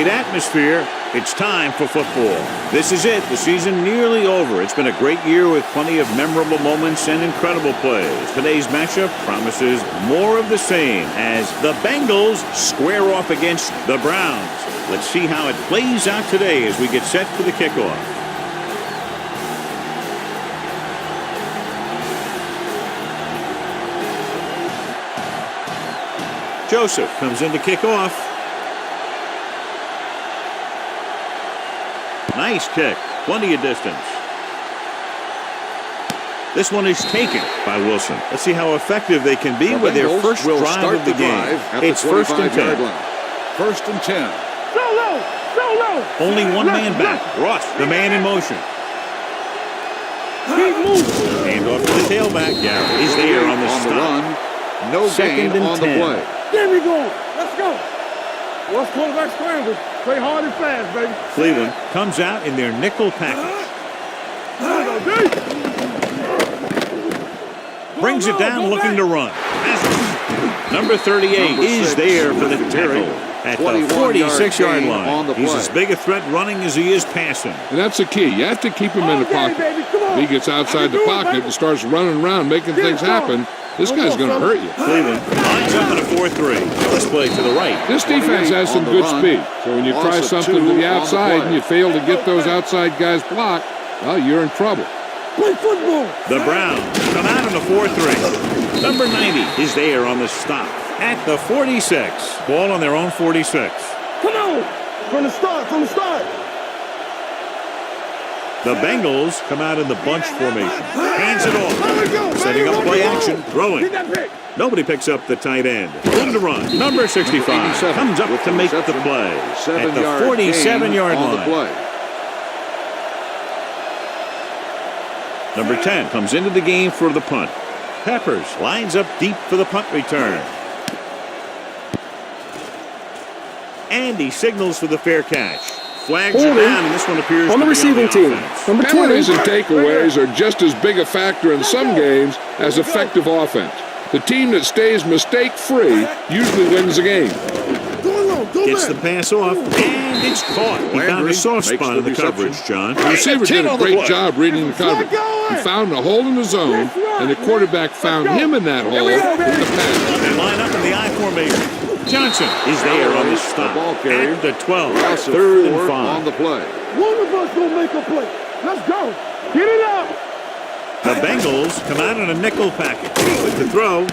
great atmosphere. It's time for football. This is it. The season nearly over. It's been a great year with plenty of memorable moments and incredible plays. Today's matchup promises more of the same as the Bengals square off against the Browns. Let's see how it plays out today as we get set for the kickoff. Joseph comes in to kick off. Nice kick. Plenty of distance. This one is taken by Wilson. Let's see how effective they can be with their first drive of the game. It's first and 10. First and 10. Only one man back. Ross, the man in motion. Keep moving. Hand off to the tailback. Garrett is there on the stop. No gain on the play. There we go. Let's go. What's quarterback scramble? Play hard and fast, baby. Cleveland comes out in their nickel package. Brings it down looking to run. Number 38 is there for the tackle at the 46-yard line. He's as big a threat running as he is passing. And that's the key. You have to keep him in the pocket. If he gets outside the pocket and starts running around making things happen, this guy's going to hurt you. Cleveland lines up in a 4-3. Let's play to the right. This defense has some good speed. So when you try something to the outside and you fail to get those outside guys blocked, well, you're in trouble. Play football. The Browns come out in a 4-3. Number 90 is there on the stop at the 46. Ball on their own 46. Come on. From the start. The Bengals come out in the bunch formation. Hands it off. Setting up play action. Throwing. Nobody picks up the tight end. Room to run. Number 65 comes up to make the play at the 47-yard line. Number 10 comes into the game for the punt. Peppers lines up deep for the punt return. And he signals for the fair catch. Flags are down, and this one appears on the receiving team. Number 20. Penalties and takeaways are just as big a factor in some games as effective offense. The team that stays mistake-free usually wins the game. Gets the pass off, and it's caught. He found a soft spot in the coverage, John. The receiver did a great job reading the coverage. He found a hole in the zone, and the quarterback found him in that hole with the pass. They line up in the I formation. Johnson is there on the stop at the 12. 3rd and 5. On the play. One of us gonna make a play. Let's go. Get it up. The Bengals come out in a nickel package. With the throw,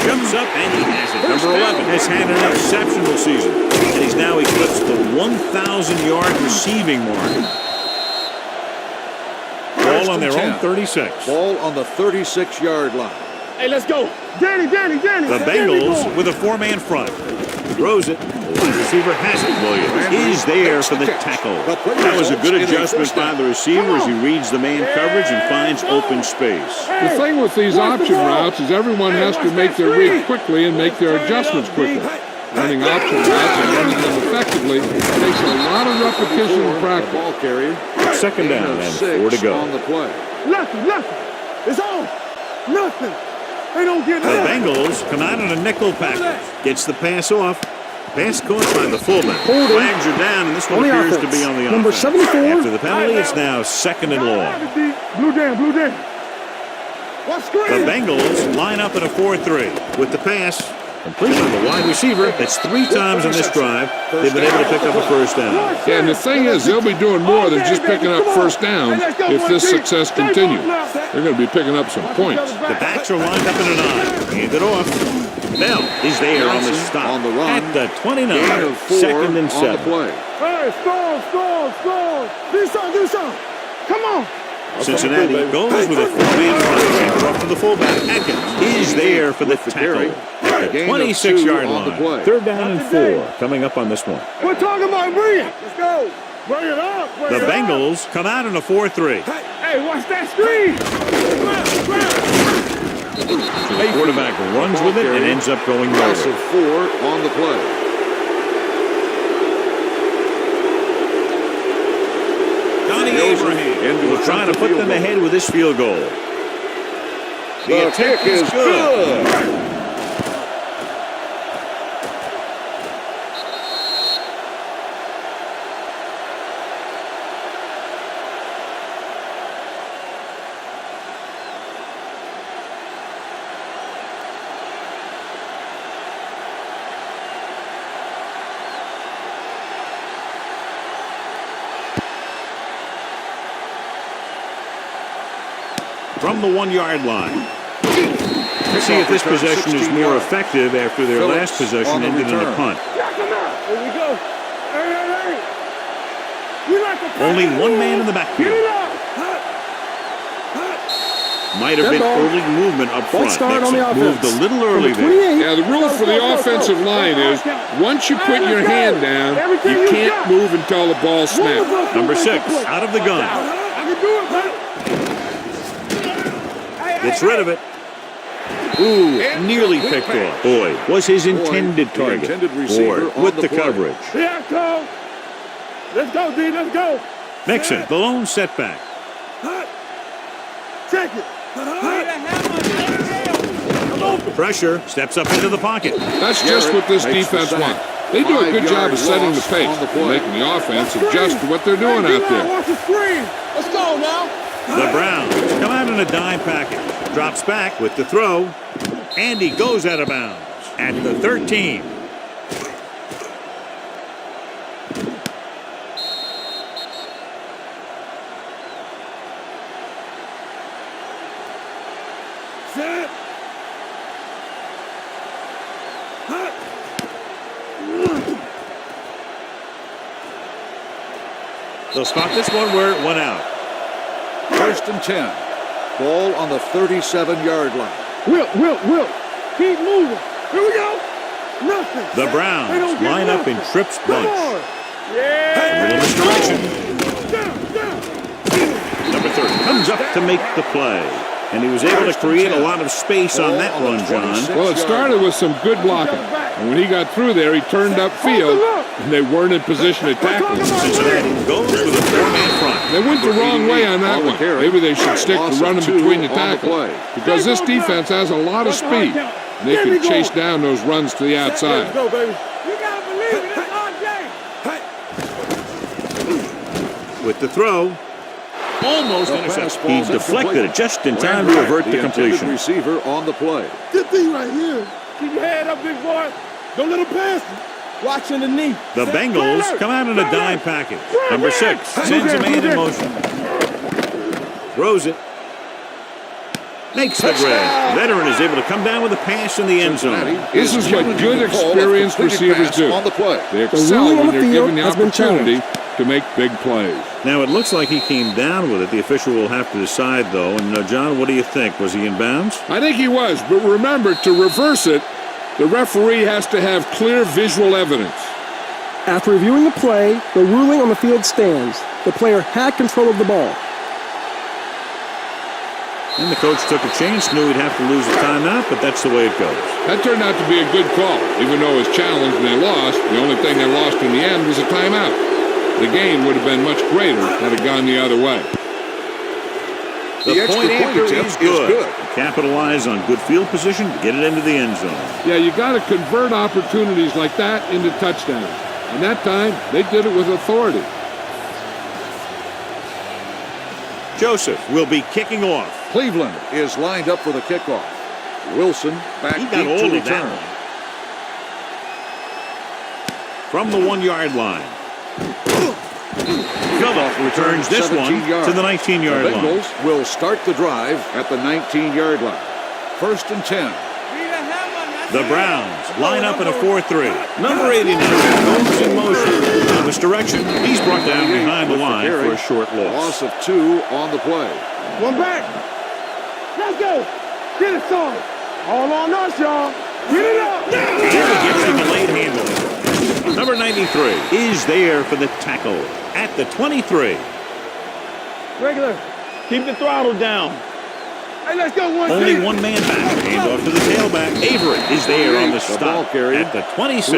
jumps up, and he has it. Number 11 has had an exceptional season, and he's now eclipsed the 1,000-yard receiving mark. Ball on their own 36. Ball on the 36-yard line. Hey, let's go. Danny. The Bengals with a 4-man front. Throws it. The wide receiver has it. Williams is there for the tackle. That was a good adjustment by the receiver as he reads the man coverage and finds open space. The thing with these option routes is everyone has to make their read quickly and make their adjustments quickly. Running option routes and running them effectively takes a lot of repetition and practice. Ball carrier. Second down and 4 to go. On the play. Nothing. It's on. Nothing. They don't get The Bengals come out in a nickel package. Gets the pass off. Pass caught by the fullback. Flags are down, and this one appears to be on the Number offense. 74. After the penalty, it's now 2nd and long. Blue down. The Bengals line up in a 4-3 with the pass. Completion of the wide receiver. That's 3 times in this drive they've been able to pick up a first down. Yeah, and the thing is, they'll be doing more than just picking up first down if this success continues. They're going to be picking up some points. The backs are lined up in an I. Hand it off. Bell is there on the stop on the run. at the 29. 2nd and 7. Hey, score. Do something. Come on. Cincinnati goes with a 4-man front. Hand off to the fullback. Atkins is there for the tackle at the 26-yard line. 3rd down and 4 coming up on this one. We're talking about bring it. Let's go. Bring it up. The Bengals come out in a 4-3. Hey, watch that screen. The quarterback runs with it and ends up going low. 4 on the play. Donnie Abraham will try to put them ahead with this field goal. The kick is good. From the 1-yard line. Let's see if this possession is more effective after their last possession ended in a punt. Here we go. Hey. We like to Only one man in the backfield. Might have been early movement up front. Nixon moved a little early there. Yeah, the rule for the offensive line is once you put your hand down, you can't move until the ball snaps. Number 6, out of the gun. I can do it, man. Gets rid of it. Ooh, nearly picked off. Boyd was his intended target. Ford with the coverage. Here I come. Let's go, D. Let's go. Nixon, the lone setback. Check it. Pressure, steps up into the pocket. That's just what this defense wants. They do a good job of setting the pace and making the offense adjust to what they're doing out there. Watch the screen. Let's go now. The Browns come out in a dime package. Drops back with the throw. And he goes out of bounds at the 13. Set. They'll spot this one where it went out. 1st and 10. Ball on the 37-yard line. Will. Keep moving. Here we go. Nothing. The Browns line up in trips Come bunch. on. A Yeah. little misdirection. Down. Number 30 comes up to make the play. And he was able to create a lot of space on that run, John. Well, it started with some good blocking. And when he got through there, he turned upfield, and they weren't in position to tackle him. Cincinnati goes with a 4-man front. They went the wrong way on that one. Maybe they should stick to running between the tackles. Because this defense has a lot of speed. And they can chase down those runs to the outside. Let's go, baby. You got to believe it. It's our game. With the throw. Almost intercepted. He deflected it just in time to avert the completion. Receiver on the play. Good thing right here. Keep your head up, big boy. Don't let him pass you. Watch underneath. The Bengals come out in a dime package. Number 6 sends a man in motion. Throws it. Makes the grab. Veteran is able to come down with a pass in the end zone. This is what good, experienced receivers do. They excel when they're given the opportunity to make big plays. Now, it looks like he came down with it. The official will have to decide, though. And, John, what do you think? Was he in bounds? I think he was, but remember, to reverse it, the referee has to have clear visual evidence. After reviewing the play, the ruling on the field stands. The player had control of the ball. And the coach took a chance, knew he'd have to lose a timeout, but that's the way it goes. That turned out to be a good call. Even though it was challenged and they lost, the only thing they lost in the end was a timeout. The gain would have been much greater had it gone the other way. The point after is good. Capitalize on good field position, get it into the end zone. Yeah, you got to convert opportunities like that into touchdowns. And that time, they did it with authority. Joseph will be kicking off. Cleveland is lined up for the kickoff. Wilson back He got deep all to of that return. one. From the 1-yard line. Phillip returns this one to the 19-yard line. The Bengals will start the drive at the 19-yard line. 1st and 10. The Browns line up in a 4-3. Number 89 goes in motion. On this direction, he's brought down behind the line for a short loss. Loss of 2 on the play. One back. Let's go. Get it started. All on us, y'all. Get it up. And he gives him a late handle. Number 93 is there for the tackle at the 23. Regular. Keep the throttle down. Hey, let's go. Only one man back. Hand off to the tailback. Avery is there on the stop at the 26.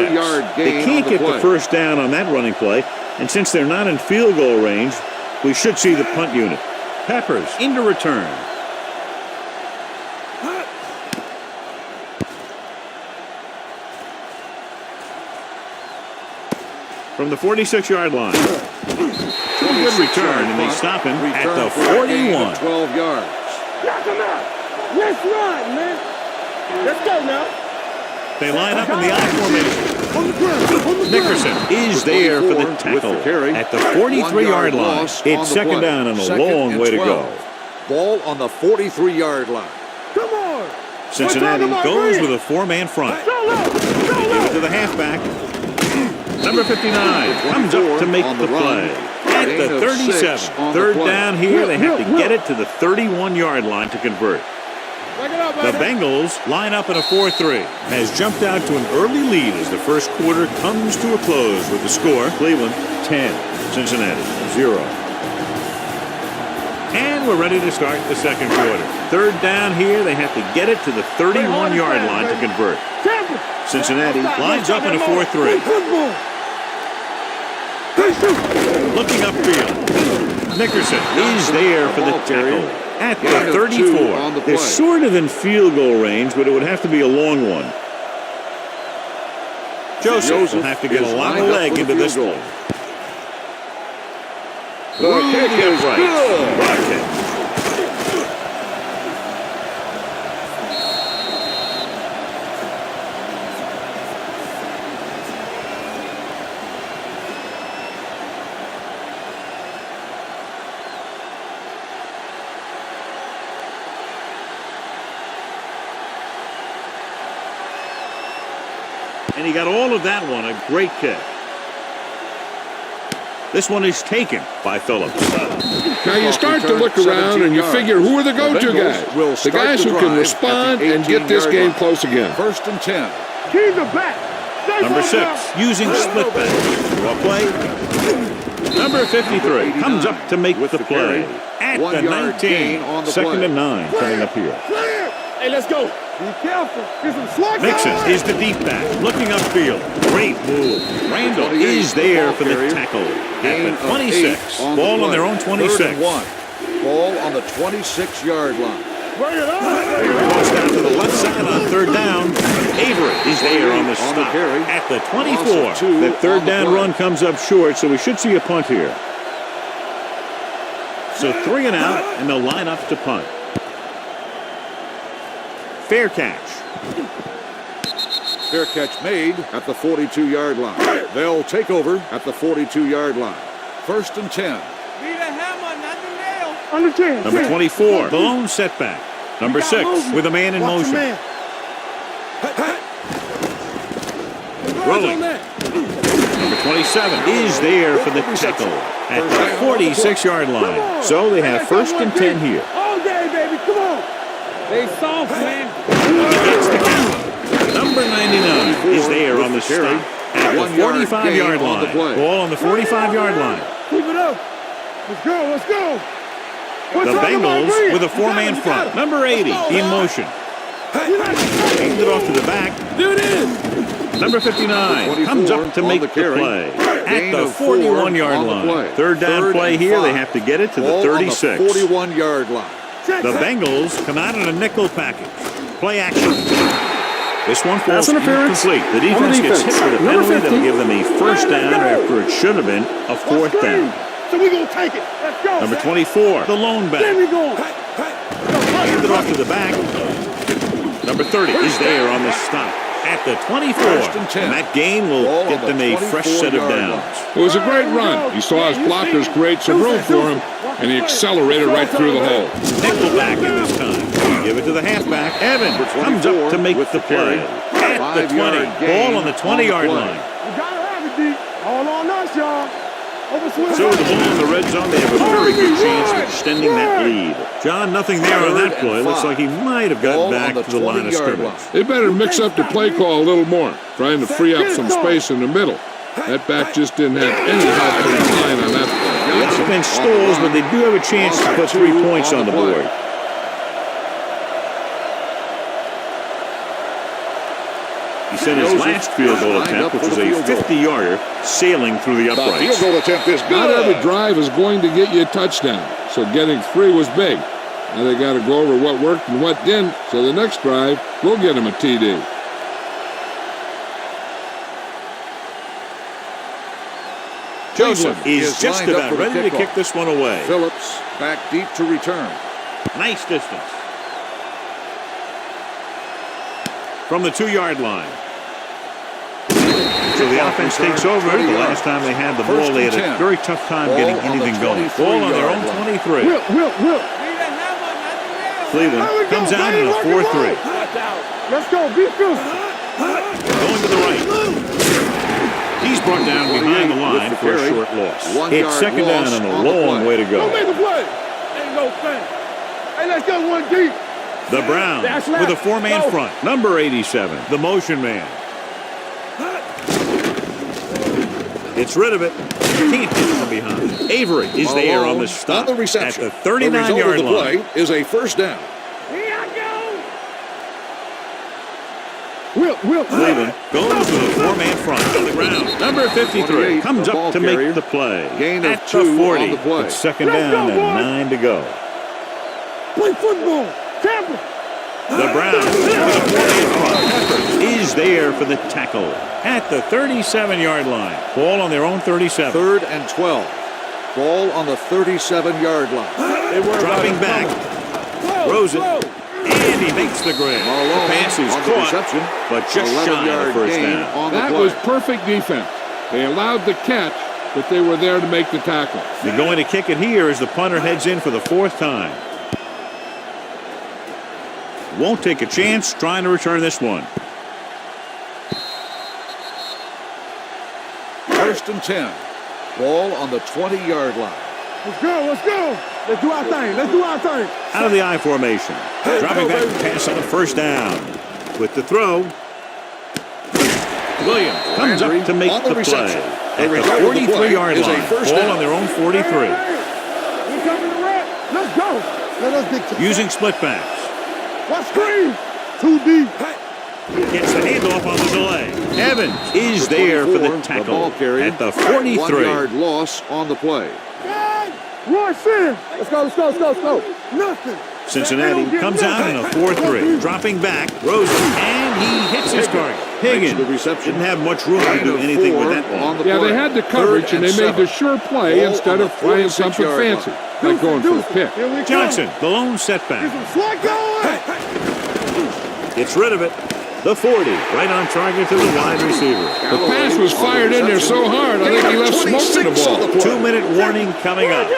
They can't get the first down on that running play, and since they're not in field goal range, we should see the punt unit. Peppers into return. From the 46-yard line. Good return, and they stop him at the 41. 12 yards. Knock him out. Let's run, man. Let's go now. They line up in the I formation. On the ground. Nickerson is there for the tackle at the 43-yard line. It's second down and a long way to go. Ball on the 43-yard line. Come on. Cincinnati goes with a four-man front. Give it to the halfback. Number 59 comes up to make the play. At the 37. Third down here. They have to get it to the 31-yard line to convert. The Bengals line up in a 4-3. Has jumped out to an early lead as the first quarter comes to a close with the score. Cleveland 10, Cincinnati 0. And we're ready to start the second quarter. Third down here. They have to get it to the 31-yard line to convert. Cincinnati lines up in a 4-3. Looking upfield. Nickerson is there for the tackle. At the 34. They're sort of in field goal range, but it would have to be a long one. Joseph will have to get a lot of leg into this one. The kick is good. Rocket. And he got all of that one. A great kick. This one is taken by Phillips. Now you start to look around and you figure, who are the go-to guys? The guys who can respond and get this game close again. 1st and 10. Keys are back. Number 6 using split back. Draw play. Number 53 comes up to make the play. At the 19. 2nd and 9 coming up here. Hey, let's go. Be careful. Get some slack. Mixon is the deep back. Looking upfield. Great move. Randall is there for the tackle. At the 26. Ball on their own 26. Ball on the 26-yard line. Bring it on. Goes down to the left side on third down. Avery is there on the stop. At the 24. The third down run comes up short, so we should see a punt here. So 3 and out, and they'll line up to punt. Fair catch. Fair catch made at the 42-yard line. They'll take over at the 42-yard line. 1st and 10. Need a hammer, not the nail. On the 10. Number 24, the lone setback. Number 6 with a man in motion. Rolling. Number 27 is there for the tackle at the 46-yard line. So they have 1st and 10 here. All day, baby. Come on. They soft, man. Gets the count. Number 99 is there on the stop at the 45-yard line. Ball on the 45-yard line. Keep it up. Let's go. Let's go. The Bengals with a four-man front. Number 80 in motion. Hands it off to the back. There it is. Number 59 comes up to make the play at the 41-yard line. Third down play here. They have to get it to the 36. 41-yard line. The Bengals come out in a nickel package. Play action. This one falls incomplete. The defense gets hit with a penalty that'll give them a first down after it should have been a fourth down. So we're going to take it. Let's go. Number 24, the lone back. There we go. Hand it off to the back. Number 30 is there on the stop at the 24. And that gain will get them a fresh set of downs. It was a great run. He saw his blockers create some room for him, and he accelerated right through the hole. Nickelback in this time. Give it to the halfback. Evans comes up to make the play. At the 20. Ball on the 20-yard line. We got to have it, D. All on us, y'all. So with the ball in the red zone, they have a very good chance of extending that lead. John, nothing there on that play. Looks like he might have gotten back to the line of scrimmage. They better mix up the play call a little more, trying to free up some space in the middle. That back just didn't have any help from the line on that play. The offense stalls, but they do have a chance to put 3 points on the board. He sent his last field goal attempt, which was a 50-yarder, sailing through the uprights. Field goal attempt is good. Not every drive is going to get you a touchdown, so getting 3 was big. Now they got to go over what worked and what didn't, so the next drive will get them a TD. Joseph is just about ready to kick this one away. Phillips back deep to return. Nice distance. From the 2-yard line. So the offense takes over. The last time they had the ball, they had a very tough time getting anything going. Ball on their own 23. Will. Cleveland comes out in a 4-3. Let's go. Be fierce. Going to the right. He's brought down behind the line for a short loss. It's second down and a long way to go. Don't make the play. Ain't no thing. Hey, let's go one deep. The Browns with a four-man front. Number 87, the motion man. It's rid of it. Can't get from behind. Avery is there on the stop on the reception. at the 39-yard line. Play is a first down. Here I go. Will. Cleveland goes with a four-man front on the ground. Number 53 comes up to make the play. Gain of at 2 the 40. on the play. It's second down and 9 to go. Play football. Tampa. The Browns with a four-man front. Peppers is there for the tackle at the 37-yard line. Ball on their own 37. 3rd and 12. Ball on the 37-yard line. Dropping back. Throws it. And he makes the grab. The pass is caught, but just shy of the first down. That was perfect defense. They allowed the catch, but they were there to make the tackle. They're going to kick it here as the punter heads in for the 4th time. Won't take a chance trying to return this one. 1st and 10. Ball on the 20-yard line. Let's go. Let's do our thing. Out of the I formation. Dropping back to pass on the first down. With the throw. Williams comes up to make the play. At the 43-yard line. Ball on their own 43. We coming to rap. Let's go. Let us dictate. Using split backs. What screen? Too deep. Gets the handoff on the delay. Evans is there for the tackle at the 43. 1-yard loss on the play. Roy Sin. Let's go. Nothing. Cincinnati comes out in a 4-3. Dropping back. Rosen. And he hits his target. Higgins didn't have much room to do anything with that ball. Yeah, they had the coverage, and they made the sure play instead of trying something fancy, like going for a pick. Johnson, the lone setback. Slug going. Gets rid of it. The 40, right on target to the wide receiver. The pass was fired in there so hard, I think he left smoke in the ball. 2-minute warning coming up.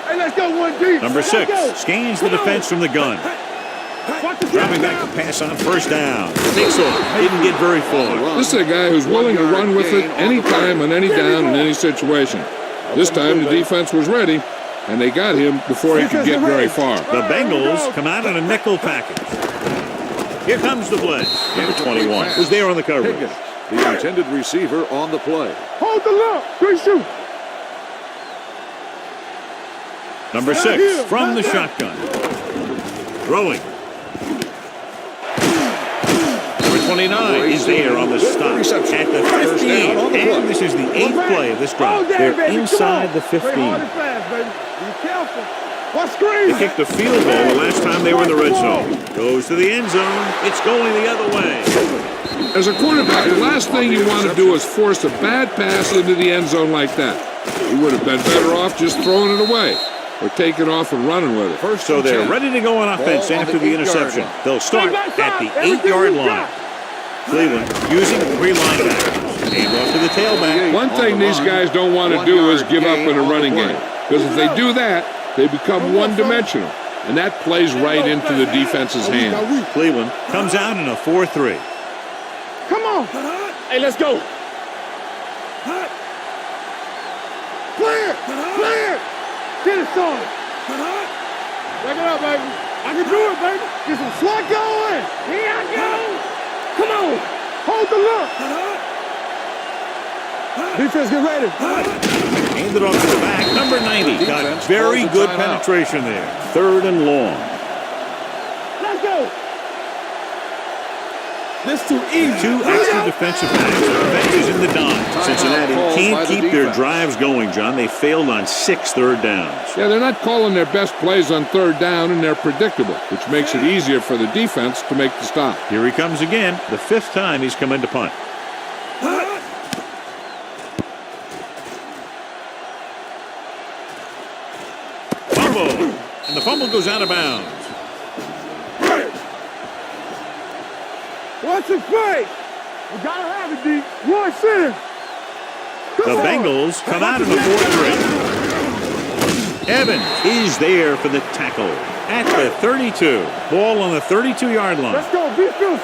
Hey, let's go one deep. Number 6 scans the defense from the gun. Dropping back to pass on first down. Takes off. Didn't get very far. This is a guy who's willing to run with it anytime, on any down, in any situation. This time the defense was ready, and they got him before he could get very far. The Bengals come out in a nickel package. Here comes the blitz. Number 21 was there on the coverage. The intended receiver on the play. Hold the look. Good shoot. Number 6 from the shotgun. Throwing. Number 29 is there on the stop at the 15. And this is the 8th play of this drive. They're inside the 15. Be careful. What screen? They kicked a field goal the last time they were in the red zone. Goes to the end zone. It's going the other way. As a quarterback, the last thing you want to do is force a bad pass into the end zone like that. You would have been better off just throwing it away or taking off and running with it. So they're ready to go on offense after the interception. They'll start at the 8-yard line. Cleveland using 3 linebackers. Hand off to the tailback. One thing these guys don't want to do is give up in a running game. Because if they do that, they become one-dimensional. And that plays right into the defense's hands. Cleveland comes out in a 4-3. Come on. Hey, let's go. Clear. Get it, son. Back it up, baby. I can do it, baby. Get some slug going. Here I go. Come on. Hold the look. Defense, get ready. Handed off to the back. Number 90 got very good penetration there. 3rd and long. Let's go. This too easy. 2 extra defensive backs. The defense is in the dime. Cincinnati can't keep their drives going, John. They failed on 6 third downs. Yeah, they're not calling their best plays on 3rd down, and they're predictable, which makes it easier for the defense to make the stop. Here he comes again. The 5th time he's come in to punt. Fumble. And the fumble goes out of bounds. What's his face? We gotta have it, D. Roy Sin. The Bengals come out in a 4-3. Evans is there for the tackle at the 32. Ball on the 32-yard line. Let's go. Be physical.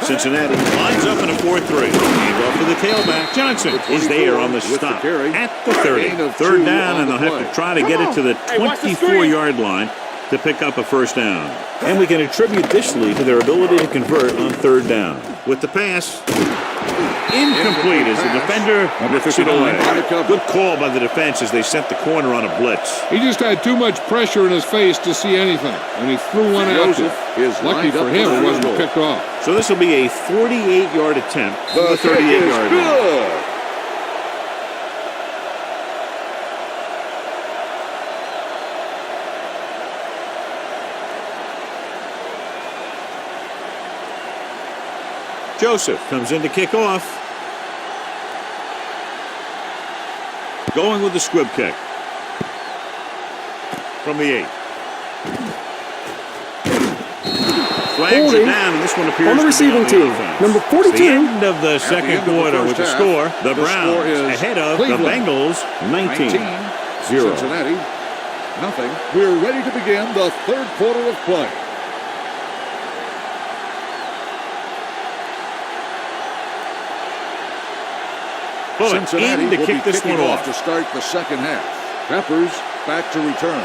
Cincinnati lines up in a 4-3. Hand off to the tailback. Johnson is there on the stop at the 30. Third down, and they'll have to try to get it to the 24-yard line to pick up a first down. And we can attribute this lead to their ability to convert on third down. With the pass, incomplete as the defender knocks it away. Good call by the defense as they sent the corner on a blitz. He just had too much pressure in his face to see anything, and he threw one out there. Lucky for him, it wasn't picked off. So this will be a 48-yard attempt from the 38-yard line. Joseph comes in to kick off. Going with the squib kick. From the 8. Flags are down, and this one appears on the receiving team. Number 42. It's the end of the second quarter with the score. The Browns ahead of the Bengals 19-0. Cincinnati, nothing. We're ready to begin the third quarter of play. Cincinnati in to will kick be this one kicking off to start the second half. Peppers back to return.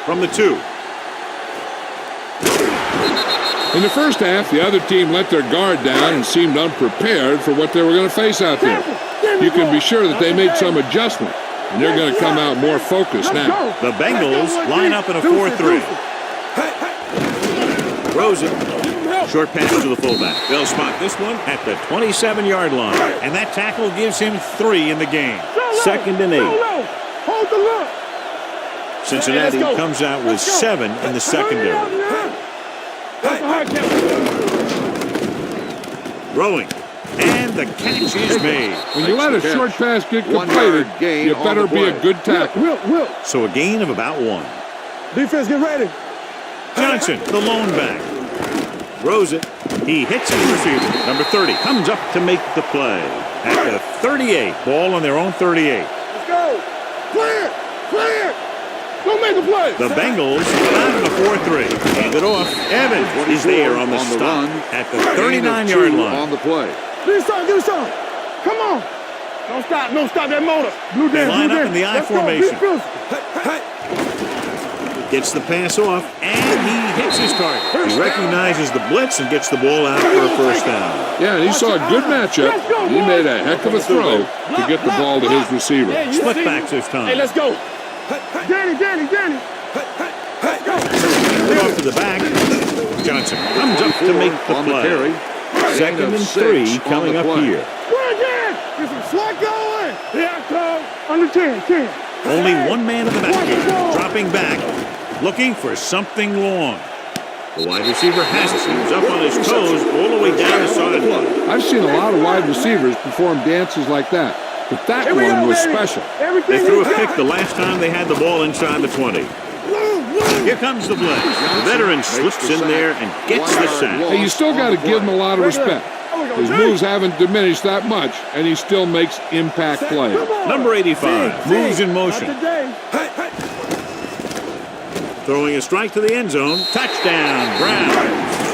From the 2. In the first half, the other team let their guard down and seemed unprepared for what they were going to face out there. You can be sure that they made some adjustment, and they're going to come out more focused now. The Bengals line up in a 4-3. Throws it. Short pass to the fullback. They'll spot this one at the 27-yard line. And that tackle gives him 3 in the game. Second and 8. Hold the look. Cincinnati comes out with 7 in the secondary. Throwing. And the catch is made. When you let a short pass get completed, you better be a good tackle. So a gain of about 1. Defense, get ready. Johnson, the lone back. Throws it. He hits his receiver. Number 30 comes up to make the play. At the 38. Ball on their own 38. Let's go. Clear. Clear. Go make a play. The Bengals out in a 4-3. Hand it off. Evans is there on the stop at the 39-yard line. On the play. Give me some. Come on. Don't stop that motor. Blue They line up in the I formation. Go. Gets the pass off, and he hits his target. He recognizes the blitz and gets the ball out for a first down. Yeah, he saw a good matchup. He made a heck of a throw to get the ball to his receiver. Split backs this time. Hey, let's go. Danny. Off to the back. Johnson comes up to make the play. Second and 3 coming up here. We're again. Get some slot going. Here I come. Under 10. Only one man in the backfield, dropping back, looking for something long. The wide receiver has it. He was up on his toes all the way down the sideline. I've seen a lot of wide receivers perform dances like that, but that one was special. They threw a pick the last time they had the ball inside the 20. Here comes the blitz. The veteran slips in there and gets the sack. Hey, you still got to give him a lot of respect. His moves haven't diminished that much, and he still makes impact plays. Number 85 moves in motion. Throwing a strike to the end zone. Touchdown, Browns.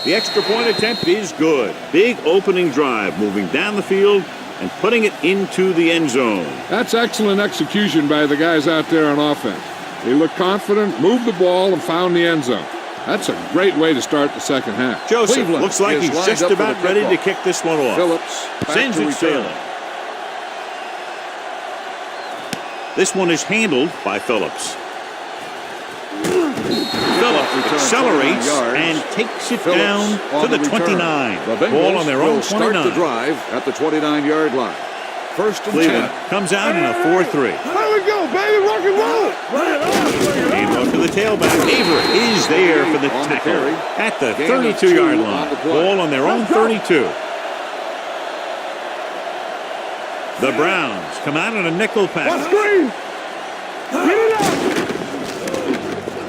The extra point attempt is good. Big opening drive, moving down the field and putting it into the end zone. That's excellent execution by the guys out there on offense. They looked confident, moved the ball, and found the end zone. That's a great way to start the second half. Joseph Cleveland looks like he's just about ready to kick this one off. Phillips sends it sailing. This one is handled by Phillips. Phillips accelerates and takes it down to the 29. The Ball on their own 29. Start the drive at the 29-yard line. First and Cleveland 10. comes out in a 4-3. There we go, baby. Rock and roll. Hand off to the tailback. Avery is there for the tackle at the 32-yard line. Ball on their own 32. The Browns come out on a nickel What pass. screen? Get it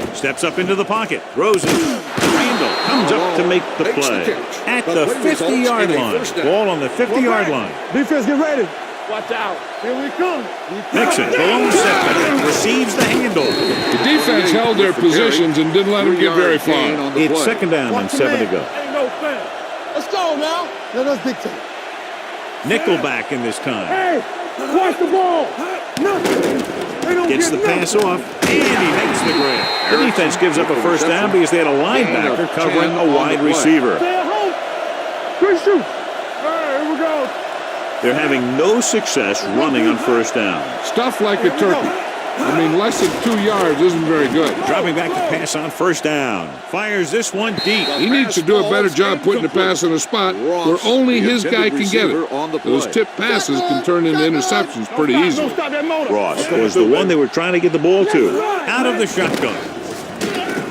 up. Steps up into the pocket. Throws it. Randall comes up to make the play. At the 50-yard line. Ball on the 50-yard line. Defense, get ready. Watch out. Here we come. Nixon, the lone setback, receives the handoff. The defense held their positions and didn't let them get very far. It's second down and 7 to go. Ain't no fair. Let's go now. Let us dictate. Nickelback in this time. Hey, watch the ball. Nothing. They don't Gets get the pass nothing. off, and he makes the grab. The defense gives up a first down because they had a linebacker covering a wide receiver. Stay at home. Good shoot. All right, here we go. They're having no success running on first down. Stuff like a turkey. I mean, less than 2 yards isn't very good. Dropping back to pass on first down. Fires this one deep. He needs to do a better job putting the pass in a spot where only his guy can get it. Those tip passes can turn into interceptions pretty easily. Don't stop that motor. Ross was the one they were trying to get the ball to. Out of the shotgun.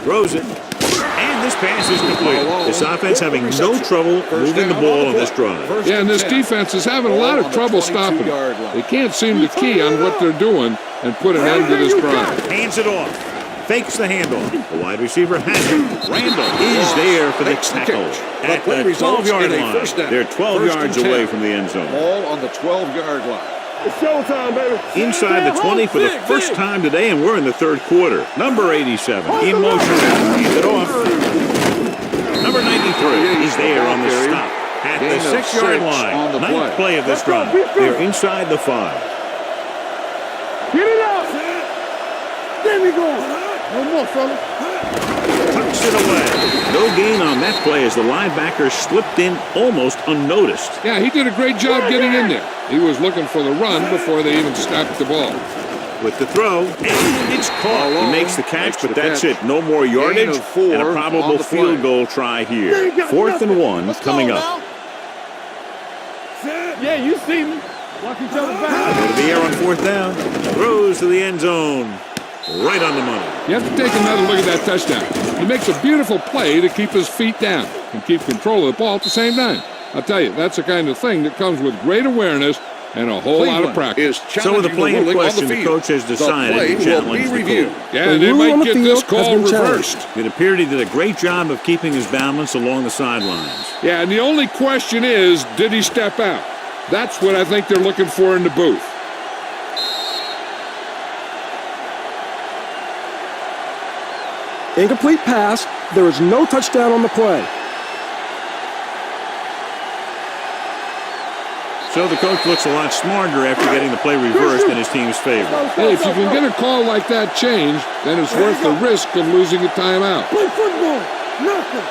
Throws it. And this pass is complete. This offense having no trouble moving the ball on this drive. Yeah, and this defense is having a lot of trouble stopping them. They can't seem to key on what they're doing and put an end to this drive. Hands it off. Fakes the handoff. The wide receiver has it. Randall is there for the tackle. At the 12-yard line. They're 12 yards away from the end zone. Ball on the 12-yard line. It's showtime, baby. Inside the 20 for the first time today, and we're in the third quarter. Number 87 in motion. Hands it off. Number 93 is there on the stop. At the 6-yard line. Ninth play of this drive. They're inside the 5. Get it up. There we go. No more, fella. Tucks it away. No gain on that play as the linebacker slipped in almost unnoticed. Yeah, he did a great job getting in there. He was looking for the run before they even snapped the ball. With the throw, and it's caught. He makes the catch, but that's it. No more yardage, and a probable field goal try here. 4th and 1 coming up. Yeah, you see me. Watch each other back. Go to the air on 4th down. Throws to the end zone. Right on the money. You have to take another look at that touchdown. He makes a beautiful play to keep his feet down and keep control of the ball at the same time. I'll tell you, that's the kind of thing that comes with great awareness and a whole lot of practice. So with the play in question, the coach has decided to challenge the call. Yeah, they might get this call reversed. It appeared he did a great job of keeping his balance along the sidelines. Yeah, and the only question is, did he step out? That's what I think they're looking for in the booth. Incomplete pass. There is no touchdown on the play. So the coach looks a lot smarter after getting the play reversed in his team's favor. Hey, if you can get a call like that changed, then it's worth the risk of losing a timeout. Play football. Nothing.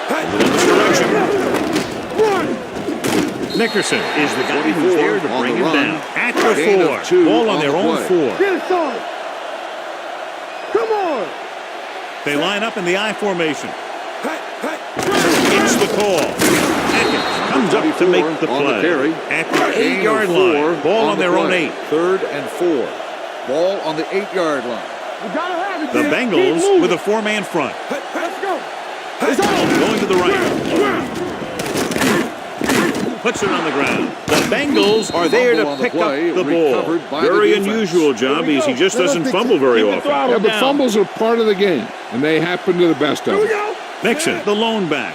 Run. Nickerson is the guy who's there to bring him down. At the 4. Ball on their own 4. Get it on. Come on. They line up in the I formation. It's the call. Atkins comes up to make the play. At the 8-yard line. Ball on their own 8. 3rd and 4. Ball on the 8-yard line. We gotta have it. The Bengals with a 4-man front. Let's go. Going to the right. Puts it on the ground. The Bengals are there to pick up the ball. Very unusual job because he just doesn't fumble very often. Yeah, but fumbles are part of the game, and they happen to the best of them. Nixon, the lone back.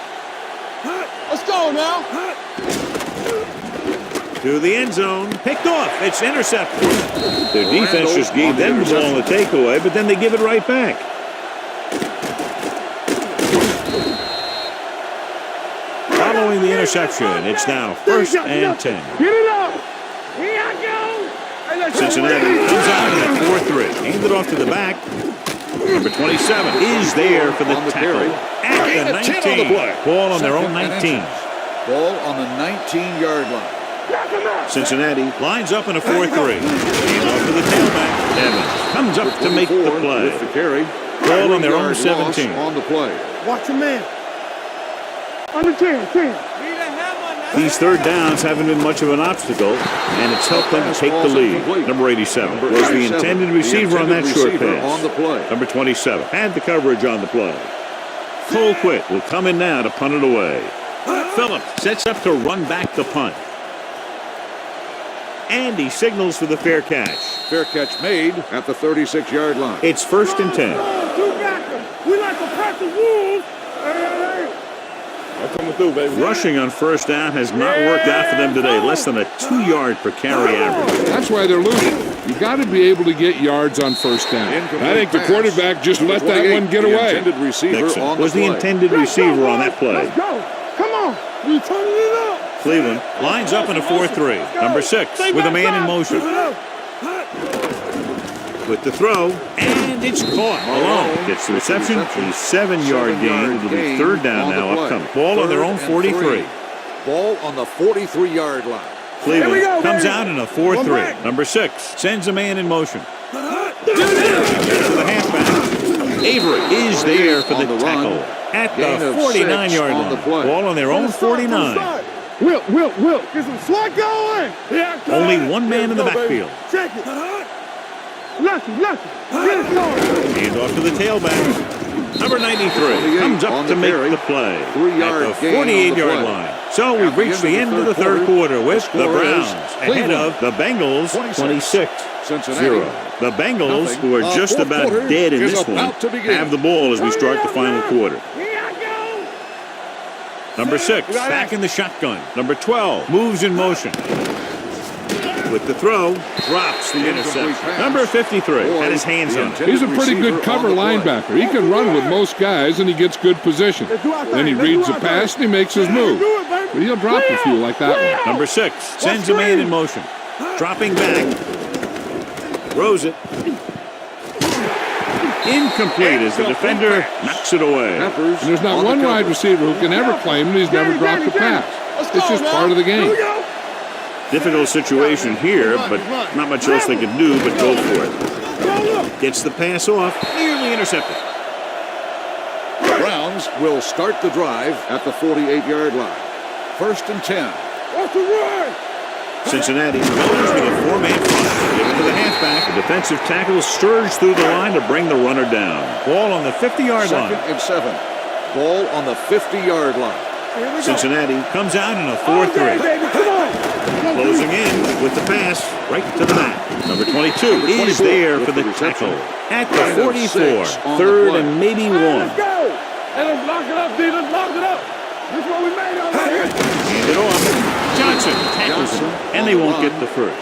Let's go now. To the end zone. Picked off. It's intercepted. Their defense just gave them the ball on the takeaway, but then they give it right back. Following the interception, it's now 1st and 10. Get it up. Here I go. Cincinnati comes out at 4-3. Hand it off to the back. Number 27 is there for the tackle. At the 19. Ball on their own 19. Ball on the 19-yard line. Cincinnati lines up in a 4-3. Hand off to the tailback. Evans comes up to make the play. With the carry. Ball on their own 17. On the play. Watch your man. Under 10. These third downs haven't been much of an obstacle, and it's helped them to take the lead. Number 87 was the intended receiver on that short pass. On the play. Number 27 had the coverage on the play. Colquitt will come in now to punt it away. Phillips sets up to run back the punt. And he signals for the fair catch. Fair catch made at the 36-yard line. It's 1st and 10. We like to press the wolves. I'm coming through, baby. Rushing on 1st down has not worked out for them today. Less than a 2-yard per carry average. That's why they're losing. You got to be able to get yards on 1st down. I think the quarterback just let that one get away. Nixon was the intended receiver on that play. Let's go. Come on. We turning it up. Cleveland lines up in a 4-3. Number 6 with a man in motion. With the throw, and it's caught. Malone gets the reception. A 7-yard gain. It'll be 3rd down now upcoming. Ball on their own 43. Ball on the 43-yard line. Cleveland comes out in a 4-3. Number 6 sends a man in motion. The halfback. Avery is there for the tackle at the 49-yard line. Ball on their own 49. Will. Get some slot going. Only one man in the backfield. Check it. Lucky. Get it going. Hand off to the tailback. Number 93 comes up to make the play at the 48-yard line. So we've reached the end of the 3rd quarter with the Browns ahead of the Bengals 26-0. The Bengals, who are just about dead in this one, have the ball as we start the final quarter. Number 6 back in the shotgun. Number 12 moves in motion. With the throw, drops the interception. Number 53 had his hands on it. He's a pretty good cover linebacker. He can run with most guys, and he gets good position. Then he reads the pass, and he makes his move. But he'll drop a few like that one. Number 6 sends a man in motion. Dropping back. Throws it. Incomplete as the defender knocks it away. And there's not one wide receiver who can ever claim that he's never dropped a pass. It's just part of the game. Difficult situation here, but not much else they can do but go for it. Gets the pass off, nearly intercepted. The Browns will start the drive at the 48-yard line. 1st and 10. What's the word? Cincinnati goes with a 4-man front. Given to the halfback, the defensive tackle surged through the line to bring the runner down. Ball on the 50-yard line. 2nd and 7. Ball on the 50-yard line. Cincinnati comes out in a 4-3. Closing in with the pass right to the back. Number 22 is there for the tackle at the 44. 3rd and maybe 1. Let's go. And let's lock it up, D. Let's lock it up. This is what we made on here. Hand it off. Johnson tackles him, and they won't get the first.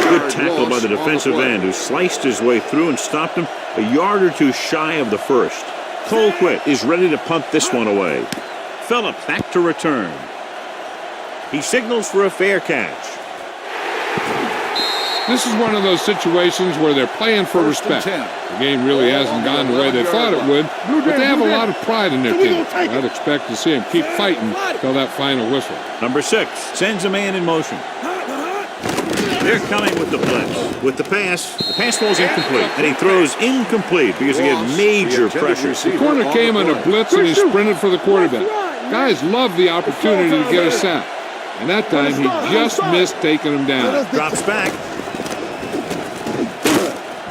Good tackle by the defensive end, who sliced his way through and stopped him a yard or two shy of the first. Colquitt is ready to punt this one away. Phillips back to return. He signals for a fair catch. This is one of those situations where they're playing for respect. The game really hasn't gone the way they thought it would, but they have a lot of pride in their team. I'd expect to see them keep fighting till that final whistle. Number 6 sends a man in motion. They're coming with the blitz. With the pass falls incomplete, and he throws incomplete because he gets major pressure. The corner came on a blitz, and he sprinted for the quarterback. Guys love the opportunity to get a sack, and that time he just missed taking him down. Drops back.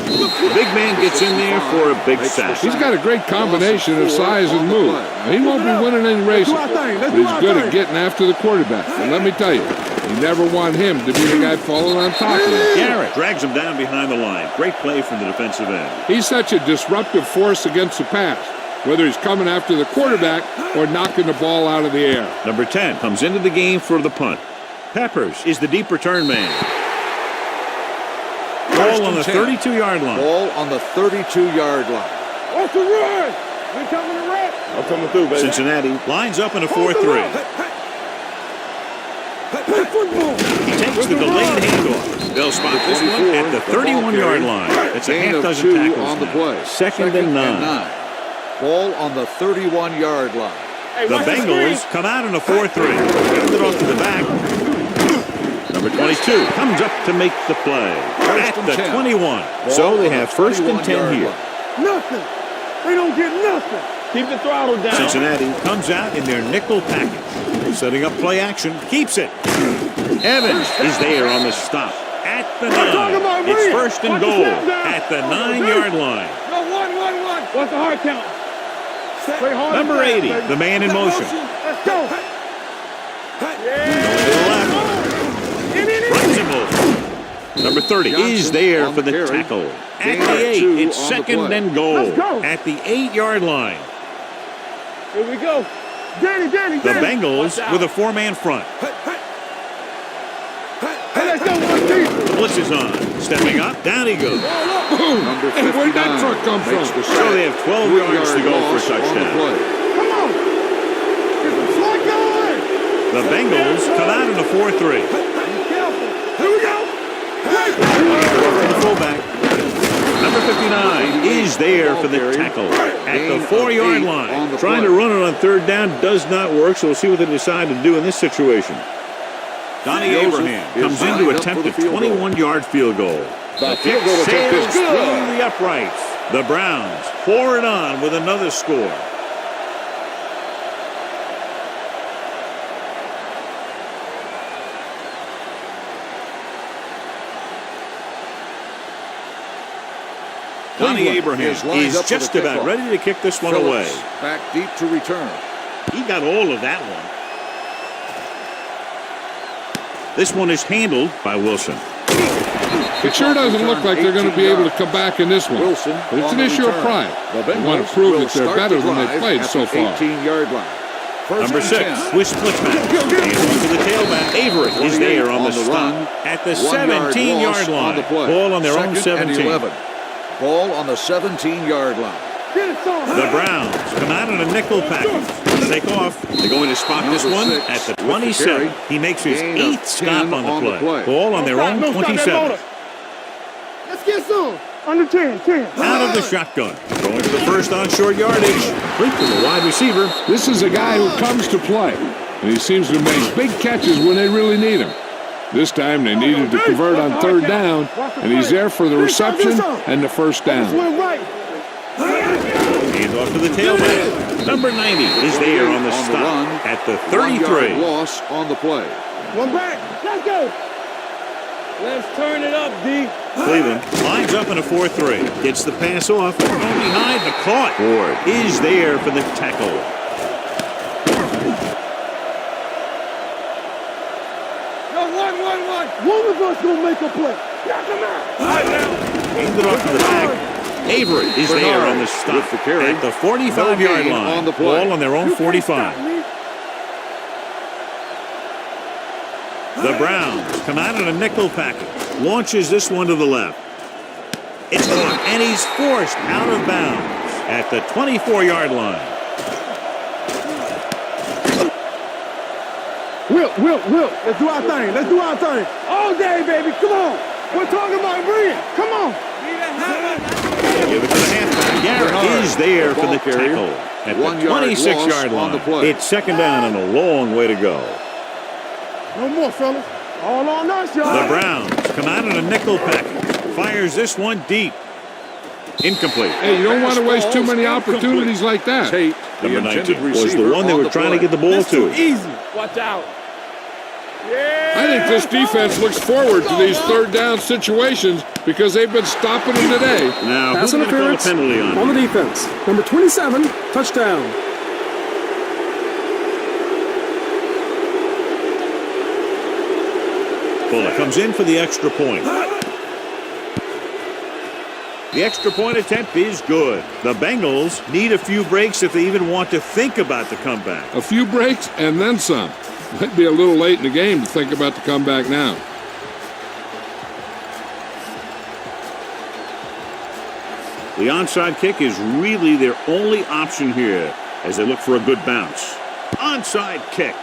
The big man gets in there for a big sack. He's got a great combination of size and move. Now, he won't be winning any races, but he's good at getting after the quarterback. And let me tell you, you never want him to be the guy falling on top of him. Garrett drags him down behind the line. Great play from the defensive end. He's such a disruptive force against the pass, whether he's coming after the quarterback or knocking the ball out of the air. Number 10 comes into the game for the punt. Peppers is the deep return man. Ball on the 32-yard line. Ball on the 32-yard line. What's the word? We coming to rap. I'm coming through, baby. Cincinnati lines up in a 4-3. He takes the delayed handoff. They'll spot this one at the 31-yard line. It's a half dozen tackles on the play. 2nd and 9. Ball on the 31-yard line. The Bengals come out in a 4-3. Hand it off to the back. Number 22 comes up to make the play at the 21. So they have 1st and 10 here. Nothing. They don't get nothing. Keep the throttle down. Cincinnati comes out in their nickel package. Setting up play action. Keeps it. Evans is there on the stop at the 9. It's 1st and goal at the 9-yard line. No, one. What's the hard count? Number 80, the man in motion. Let's go. Going to the left. Runs him over. Number 30 is there for the tackle. At the 8, it's second and goal. At the 8-yard line. Here we go. Danny. The Bengals with a 4-man front. Hey, let's go, one team. Blitz is on. Stepping up. Down he goes. Boom! Number Hey, where'd that 59 truck come from? makes the So they have 12 yards to go for a loss on the touchdown. play. Come on. Get some slack going. The Bengals come out in a 4-3. Be careful. Here we go. For the fullback. Number 59 is there for the tackle. At the 4-yard line. Trying to run it on third down does not work, so we'll see what they decide to do in this situation. Donnie Abraham comes in to attempt a 21-yard field goal. The field goal attempt is Sails through good. the uprights. The Browns pour it on with another score. Donnie Abraham is just about ready to kick this one away. Back deep to return. He got all of that one. This one is handled by Wilson. It sure doesn't look like they're going to be able to come back in this one. Wilson But it's an on the issue of return. pride. The They want Bengals to prove will that they're start better the than they've drive played at so the far. 18-yard line. First Number and 6 10. with split back. Hands to the tailback. Avery is there on the stop. At the 17-yard line. Ball on their own 17. 11. Ball on the 17-yard line. The Browns come out in a nickel package. Take off. They're going to spot this Number one 6 at the with the 27. carry. He makes his Gain of 8th stop 10 on the on the play. play. Ball on their own 27. Let's get some. Under 10. Out of the shotgun. Going to the first on short yardage. Complete to the wide receiver. This is a guy who comes to play, and he seems to make big catches when they really need him. This time they needed to convert on third down, and he's there for the reception and the first down. Went right. Hands off to the tailback. Number 90 is there on the On the stop run. at the 1 yard 33. loss on the play. One back. Let's go. Let's turn it up, D. Cleveland lines up in a 4-3. Gets the pass off. Thrown behind the caught. Ford is there for the tackle. Yo, one. One of us gonna make a play. Knock him out. Right now. Handed off to the back. Avery is there on the stop with the carry. at the 45-yard gain line. on the play. Ball on their own 45. The Browns come out in a nickel package. Launches this one to the left. It's on, and he's forced out of bounds at the 24-yard line. Will. Let's do our thing. All day, baby. Come on. We're talking about brilliant. Come on. Give it to the halfback. Garrett is there for the tackle at the 1 yard 26-yard loss on the line. play. It's second down and a long way to go. No more, fellas. All on us, y'all. The Browns come out in a nickel package. Fires this one deep. Incomplete. Hey, you don't want to waste too many opportunities like that. Tate, the Number intended 19 was the receiver one they on were the trying to play. get the ball to. Easy. Watch out. I think this defense looks forward to these third down situations because they've been stopping them today. Now, Pass who's going to call a interference penalty on on it? the defense. Number 27, touchdown. Fuller comes in for the extra point. The extra point attempt is good. The Bengals need a few breaks if they even want to think about the comeback. A few breaks and then some. Might be a little late in the game to think about the comeback now. The onside kick is really their only option here as they look for a good bounce. Onside kick.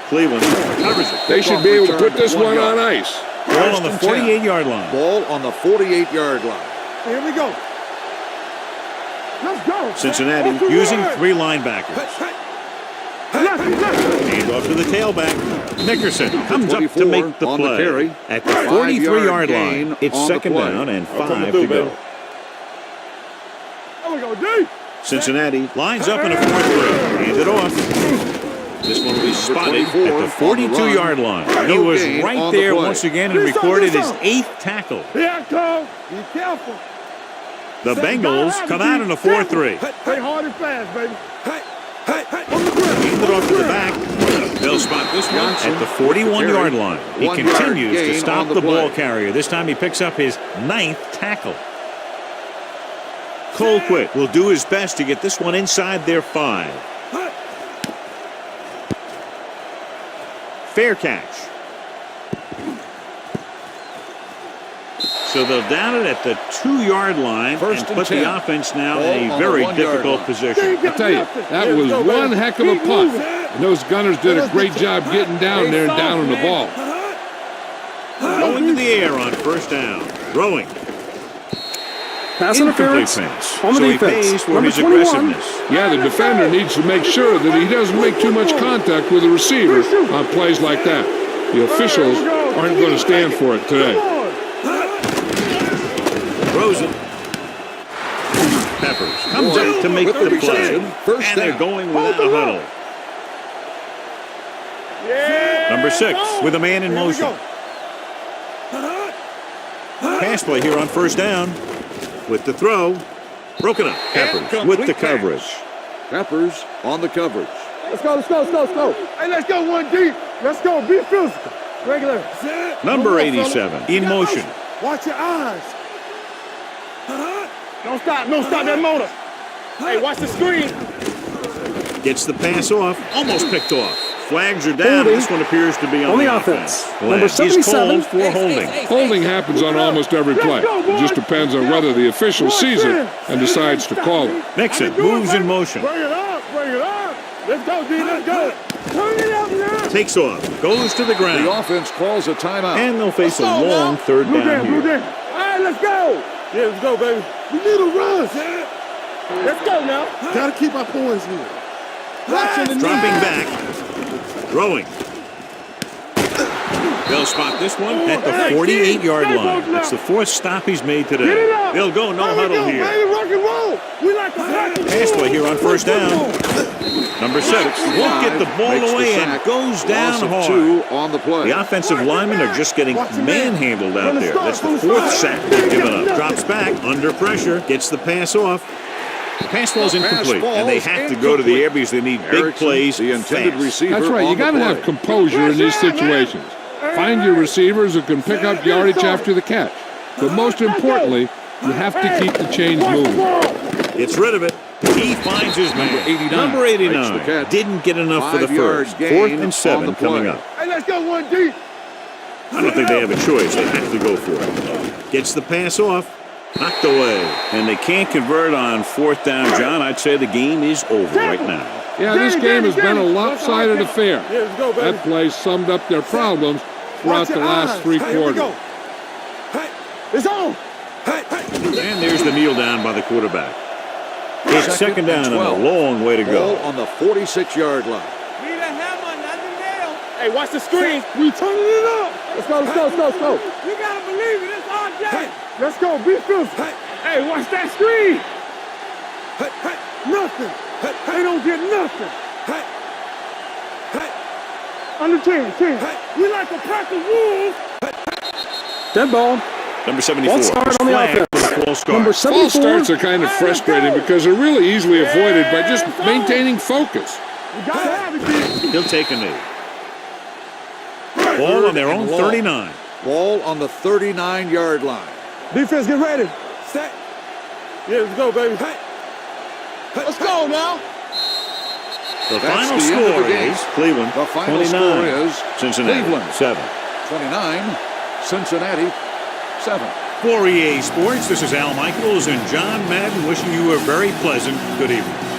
Cleveland covers it. They should be able to put this one on ice. Ball on the 48-yard line. Ball on the 48-yard line. Here we go. Let's go. Cincinnati using 3 linebackers. Hand off to the tailback. Nickerson comes up to make the on the play. carry. At the 5-yard 43-yard gain line, it's on the second play. down and That's what 5 we to do, go. baby. There we go, D. Cincinnati lines up in a 4-3. Hand it off. This one will be spotted at the 42-yard line. He No was gain right on the there play. once again and recorded his 8th tackle. Here I come. Be careful. The Bengals come out in a 4-3. Play hard and fast, baby. Hand it off to the back. They'll spot this one Johnson at the 41-yard line. He 1 yard continues to gain stop on the the ball play. carrier. This time he picks up his 9th tackle. Colquitt will do his best to get this one inside their 5. Fair catch. So they'll down it at the 2-yard line First and and put 10. the offense now Ball in a on very the 1 yard difficult line. position. I tell you, that was one heck of a punt. And those gunners did a great job getting down there and down on the ball. Going to the air on first down. Throwing. Pass Incomplete interference pass. on the So he defense. pays for Number his 21. aggressiveness. Yeah, the defender needs to make sure that he doesn't make too much contact with the receiver on plays like that. The officials aren't going to stand for it today. Throws it. Peppers comes up to make with the the play. reception. First And they're down. going without a huddle. Number 6 with a man in motion. Pass play here on first down. With the throw. Broken up. Peppers with the coverage. Peppers on the coverage. Let's go, let's go, let's go, let's go. Hey, let's go one deep. Let's go, be physical. Regular. Number 87 in motion. Watch your eyes. Don't stop that motor. Hey, watch the screen. Gets the pass off. Almost picked off. Flags are down. Holding This one appears to be on the offense. Number Flag is 77. called for holding. Holding happens on almost every play. It just depends on whether the official sees it and decides to call it. Nixon moves in motion. Bring it up, bring it up. Let's go, D, let's go. Turn it up now. Takes off. Goes to the ground. The offense calls a timeout. And they'll face a long third Blue down Blue here. All right, let's go. Yeah, let's go, baby. We need a run. Let's go now. Gotta keep our poise here. Watching the Dropping back. Throwing. They'll spot this one at the 48-yard line. It's the 4th stop he's made Get it today. up. They'll go no There we huddle go, here. baby, rock and roll. We like to rock and Pass roll. play here on first down. Number 6 won't get the ball Makes the away and sack. goes down Loss of hard. 2 on the play. The offensive linemen are just getting manhandled out there. That's the 4th sack they've given up. Drops back under pressure. Gets the pass off. The pass falls incomplete, and they have to go to the air because they need big Erickson, plays the intended fast. receiver. That's right. You got to have composure in these situations. Find your receivers who can pick up yardage after the catch. But most importantly, you have to keep the chains moving. Gets rid of it. He finds his man. Number 89 Makes the catch. didn't get enough for the 5-yard first. gain 4th and on 7 the coming play. up. Hey, let's go one deep. I don't think they have a choice. They have to go for it. Gets the pass off. Knocked away. And they can't convert on 4th down, John. I'd say the game is over right now. Yeah, this game has been a lopsided affair. Yeah, let's go, baby. That play summed up their problems throughout the last 3 Hey, here we quarters. go. Hey, it's on. Hey, hey. And there's the kneel down by the quarterback. It's second down and a 12. long way to Ball go. on the 46-yard line. Need a hammer, nothing nail. Hey, watch the screen. We turning it up. Let's go, let's go, let's go, let's go. You gotta believe it. It's all day. Let's go, be physical. Hey, watch that screen. Nothing. They don't get nothing. Under 10. We like a pack of wolves. Dead ball. Number 74. False start on the Flag offense. for the false start. Number False 74. starts are kind of frustrating because they're really easily avoided by just maintaining focus. You gotta have it, kid. He'll take a knee. Ball on their own 39. Ball on the 39-yard line. Defense, get ready. Set. Yeah, let's go, baby. Let's go now. The That's final the end of score the game. is Cleveland The final 29. score is Cincinnati Cleveland 7. 29, Cincinnati 7. For EA Sports, this is Al Michaels and John Madden wishing you a very pleasant good evening.